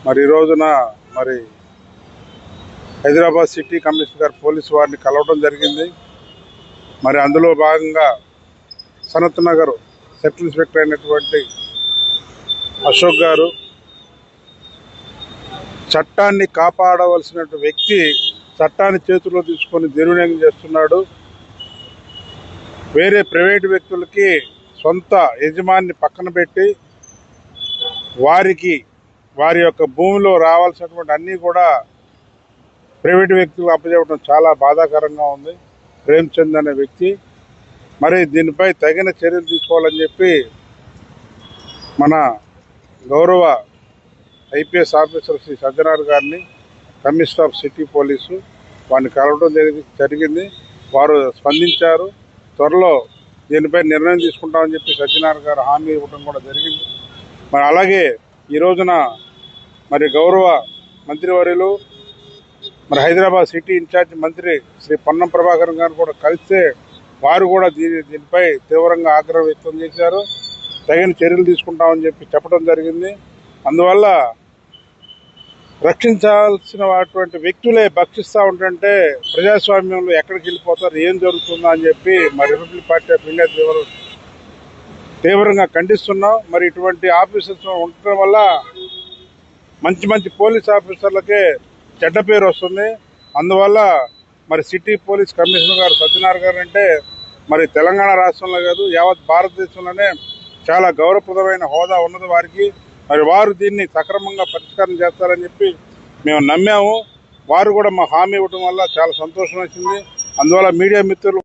మరి ఈ రోజున మరి హైదరాబాద్ సిటీ కమిషనర్ పోలీసు వారిని కలవడం జరిగింది. మరి అందులో భాగంగా సనత్ నగర్ సబ్ ఇన్స్పెక్టర్ అయినటువంటి అశోక్ గారు చట్టాన్ని కాపాడవలసిన వ్యక్తి చట్టాన్ని చేతుల్లో తీసుకొని దుర్వినియోగం చేస్తున్నాడు. వేరే ప్రైవేటు వ్యక్తులకి సొంత యజమాని పక్కన పెట్టి వారి యొక్క భూమిలో రావాల్సినటువంటి అన్నీ కూడా ప్రైవేటు వ్యక్తులకు అప్పచెప్పడం చాలా బాధాకరంగా ఉంది. ప్రేమ్చంద్ అనే వ్యక్తి మరి దీనిపై తగిన చర్యలు తీసుకోవాలని చెప్పి మన గౌరవ ఐపీఎస్ ఆఫీసర్ శ్రీ సజ్జనార్ గారిని కమిషనర్ ఆఫ్ సిటీ పోలీసు వారిని కలవడం జరిగింది. వారు స్పందించారు. త్వరలో దీనిపై నిర్ణయం తీసుకుంటామని చెప్పి సజ్జనార్ గారు హామీ ఇవ్వడం కూడా జరిగింది. మరి అలాగే ఈ రోజున మరి గౌరవ మంత్రివర్యులు మరి హైదరాబాద్ సిటీ ఇన్ఛార్జ్ మంత్రి శ్రీ పొన్నం ప్రభాకర్ గారు కూడా కలిస్తే వారు కూడా దీనిపై తీవ్రంగా ఆగ్రహం వ్యక్తం చేశారు. తగిన చర్యలు తీసుకుంటామని చెప్పి చెప్పడం జరిగింది. అందువల్ల రక్షించాల్సినటువంటి వ్యక్తులే భక్షిస్తూ ఉంటుంటే ప్రజాస్వామ్యంలో ఎక్కడికి వెళ్ళిపోతారు, ఏం జరుగుతుందో అని చెప్పి మరి రిపబ్లిక్ పార్టీ ఆఫ్ ఇండియా తీవ్రంగా ఖండిస్తున్నాం. మరి ఇటువంటి ఆఫీసర్స్ ఉండటం వల్ల మంచి పోలీస్ ఆఫీసర్లకే చెడ్డ పేరు వస్తుంది. అందువల్ల మరి సిటీ పోలీస్ కమిషనర్ గారు సజ్జనార్ గారు అంటే మరి తెలంగాణ రాష్ట్రంలో కాదు యావత్ భారతదేశంలోనే చాలా గౌరవప్రదమైన హోదా ఉన్నది వారికి. మరి వారు దీన్ని సక్రమంగా పరిష్కారం చేస్తారని చెప్పి మేము నమ్మాము. వారు కూడా మా హామీ ఇవ్వడం వల్ల చాలా సంతోషం వచ్చింది. అందువల్ల మీడియా మిత్రులు